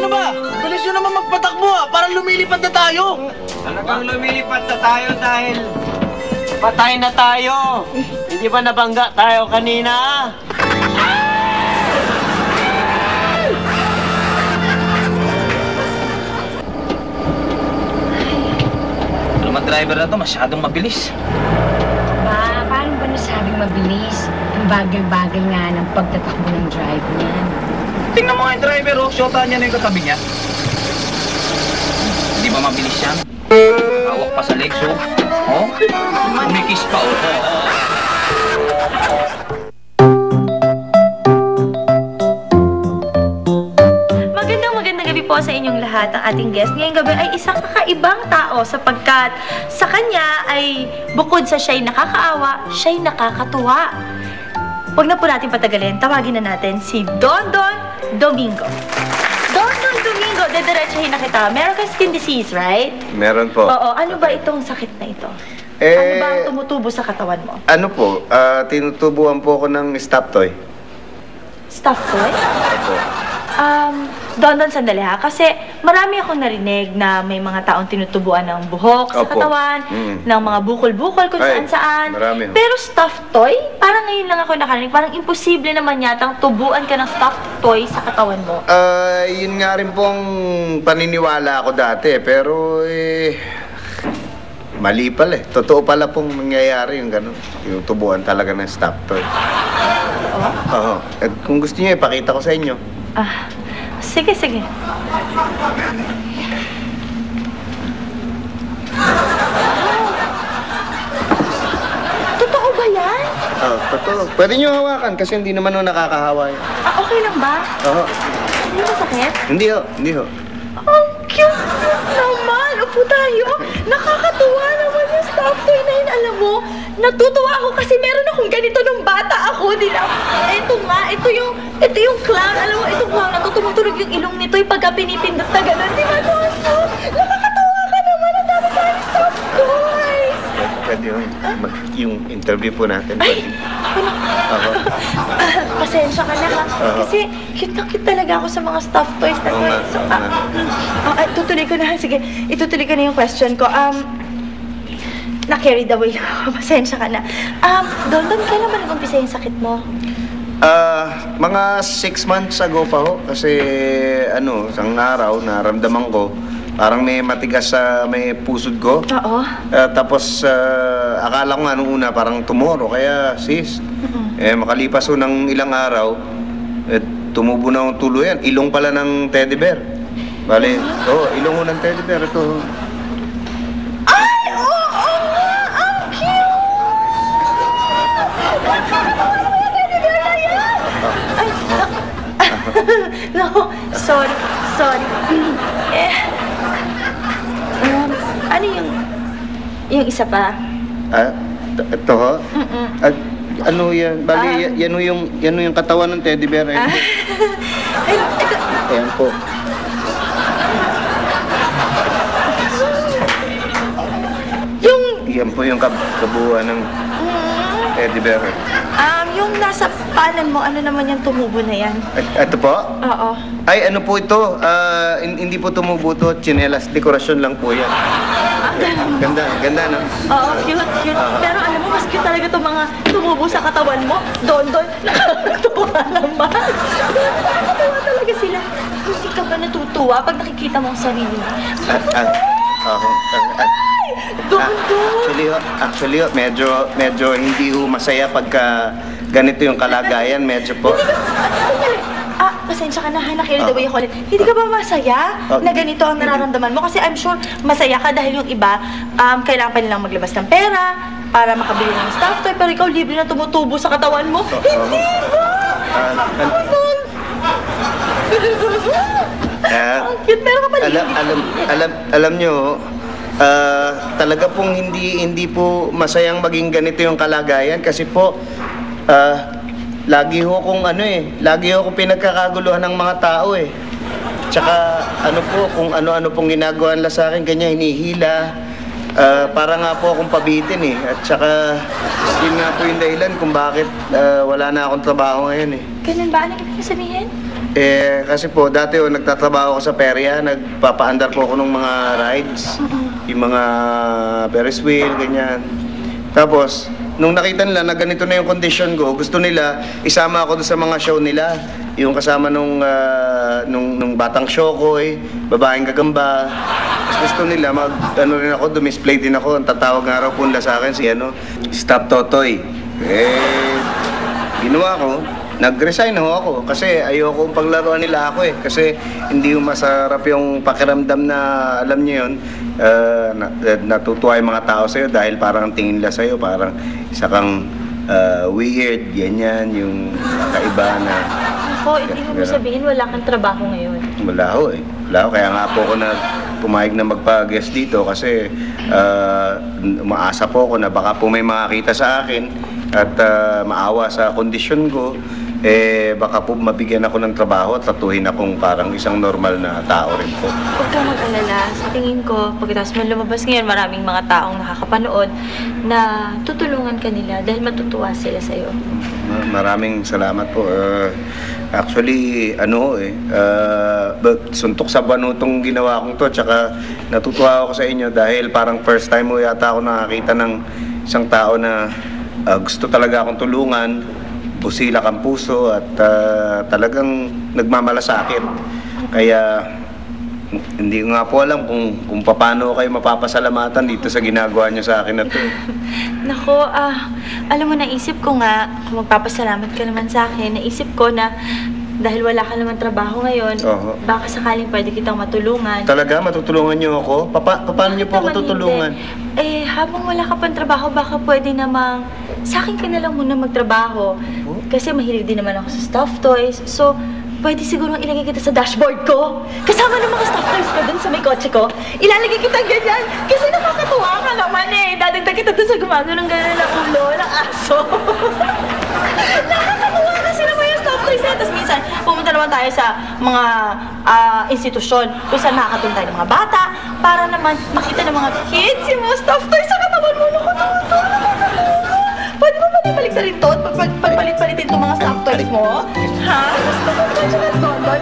Ano ba? Bilis nyo naman magpatakbo parang lumilipad na tayo. Talagang lumilipad na tayo dahil Patay na tayo! Hindi ba nabangga tayo kanina? naman driver na to masyadong mabilis. Paano ba nasabing mabilis? Ang bagal-bagal nga ng pagtatakbo ng drive niya. Tingnan mo nga yung driver, oh. Shota niya na yung katabi niya. Hindi ba mabilis yan? Hawak pa sa legs, oh. Oh? Umikis pa, oh. Magandang gabi po sa inyong lahat. Ang ating guest ngayong gabi ay isang kakaibang tao sapagkat sa kanya ay bukod sa siya'y nakakaawa, siya'y nakakatuwa. Huwag na po natin patagalin, tawagin na natin si Dondon Domingo. Dondon Domingo, dediretsahin na kita. Meron kang skin disease, right? Meron po. Oo, ano ba itong sakit na ito? Ano ba ang tumutubo sa katawan mo? Ano po, tinutubuan po ako ng stop toy. Stuff toy? Opo. Dondon, sandali ha. Kasi marami akong narinig na may mga taong tinutubuan ng buhok sa Opo. katawan, ng mga bukol-bukol kung Ay, saan-saan. marami. Pero stuffed toy, parang ngayon lang ako nakarinig. Parang imposible naman yatang tubuan ka ng stuffed toy sa katawan mo. Yun nga rin pong paniniwala ako dati, pero mali pala eh. Totoo pala pong mangyayari yung gano'n. Yung tubuan talaga ng stop toy. Oo? Oo. At kung gusto niyo, ipakita ko sa inyo. Sige, sige. Totoo ba yan? Totoo. Pwede niyo hawakan kasi hindi naman nakakahawa yun. Okay lang ba? Oo. Hindi masakit? Hindi ho, hindi ho. Ang cute naman! Upo tayo! Nakakatuwa naman yung stuff toy na yun. Alam mo, natutuwa ako kasi meron akong ganito nung bata ako. Ito nga, ito yung clown. Alam mo, itong clown na to, tumutunog yung ilong nito yung pagka pinipindot na gano'n. Di ba, Dondo? Nakakatuwa ka naman. Ang dami tayong stuff toys! Pwede yung interview po natin. Ay! Pwede. Oo. Pasensya ka na ha. Kasi cute na cute talaga ako sa mga stuffed toys na to. Oo nga, So, oo nga. tutuloy ko na. Sige, itutuloy ko na yung question ko. Na-carried away lang ako. Pasensya ka na. Dondon, kailan ba nag-umpisa yung sakit mo? Mga 6 months ago pa ho. Kasi, isang araw, naramdaman ko, parang may matigas sa may pusod ko. Oo. Tapos, akala ko nga nung una, parang tomorrow. Kaya, sis, makalipas ho ng ilang araw, tumubo na ang tuluyan. Ilong pala ng teddy bear. Bale, ilong ho ng teddy bear. Ito. Ay! Oo nga! Ang cute! Ay, no, sorry. Ano yung isa pa? Ito ho? Ano yan? Bali, yan ho yung katawan ng teddy bear. Ay, ito. Ayan po. Yan po yung kabuuan ng teddy bear. Yung nasa paanan mo, ano naman yung tumubo na yan? Ito po? Oo. Ay, ano po ito? Hindi po tumubo ito. Chinelas. Dekorasyon lang po yan. Ganda, no? Oo, cute. Pero alam mo, mas cute talaga itong mga tumubo sa katawan mo. Dondon, nakakatuwa naman. Nakakatuwa talaga sila. Hindi ka ba natutuwa pag nakikita mo ang sarili mo? Dondon! Actually, medyo hindi ho masaya pagka ganito yung kalagayan. Medyo po. Pasensya ka na ha, na-carried away ako ulit. Hindi ka ba masaya na ganito ang nararamdaman mo? Kasi I'm sure masaya ka dahil yung iba, kailangan pa nilang maglabas ng pera para makabili ng stuff toy, pero ikaw libre na tumutubo sa katawan mo. Hindi ba? Ang cute, meron ka pa alam nyo, talaga pong hindi po masayang maging ganito yung kalagayan kasi po, lagi ho kong pinagkakaguluhan ng mga tao eh. Tsaka kung ano-ano pong ginagawa nila sa akin, ganyan, hinihila. Para nga po akong pabitin eh. At tsaka, yun nga po yung dahilan kung bakit wala na akong trabaho ngayon eh. Ganun ba? Ano ibig sabihin? Kasi po, dati nagtatrabaho ako sa perya, nagpapaandar po ako ng mga rides, yung mga Ferris wheel, ganyan. Tapos, nung nakita nila na ganito na yung condition ko, gusto nila, isama ako doon sa mga show nila. Yung kasama nung Batang Shokoy, Babaeng Gagamba. Tapos gusto nila, rin ako, dumisplay din ako. Ang tatawag nga raw po nila sa akin, si Stop Totoy. Ginawa ko. Nag-resign ako kasi ayoko paglaruan nila ako kasi hindi yung masarap yung pakiramdam na alam niyo yun, natutuwa yung mga tao sa'yo dahil parang tingin nila sa'yo, parang isa kang weird, ganyan, yung kaiba na... Ako, hindi mo sabihin wala kang trabaho ngayon. Wala ho. Kaya nga po ako pumayag na magpa-guest dito kasi umaasa po ako na baka po may makakita sa akin at maawa sa kondisyon ko. Baka po mabigyan ako ng trabaho at tatuhin akong parang isang normal na tao rin po. Huwag kang mag-alala. Sa tingin ko, pagkatapos mo lumabas ngayon, maraming mga taong nakakapanood na tutulungan ka nila dahil matutuwa sila sa'yo. Maraming salamat po. Actually, suntok sa banutong ginawa kong to, tsaka natutuwa ako sa inyo dahil parang first time mo yata ako nakakita ng isang tao na gusto talaga akong tulungan, busilak ang puso at talagang nagmamalasakit. Kaya hindi ko nga po alam kung paano kayo mapapasalamatan dito sa ginagawa niyo sa akin na to. Nako, alam mo, naisip ko nga, kung magpapasalamat ka naman sa akin, naisip ko na dahil wala ka naman trabaho ngayon, baka sakaling pwede kitang matulungan. Talaga? Matutulungan niyo ako? Paano niyo po ako tutulungan? Habang wala ka pang trabaho, baka pwede namang sa akin ka na lang muna magtrabaho. Kasi mahilig din naman ako sa stuffed toys. So, pwede siguro ilagay kita sa dashboard ko. Kasama ng mga stuffed toys ko dun sa may kotse ko. Ilalagay kita ganyan. Kasi nakakatuwa ka naman Dadagdag kita dun sa gumagano ng gano'n na ulo, ng aso. Nakakatuwa kasi naman yung stuffed toys na. Tapos minsan, pumunta naman tayo sa mga institusyon kung saan nakakatun tayo ng mga bata para naman makita ng mga kids yung mga stuffed toys sa katawan mo. Pwede mo balik sa rin to? Pagpalit-palitin itong mga stuffed toys mo? Ha? Gusto mo ba siya ng dondon,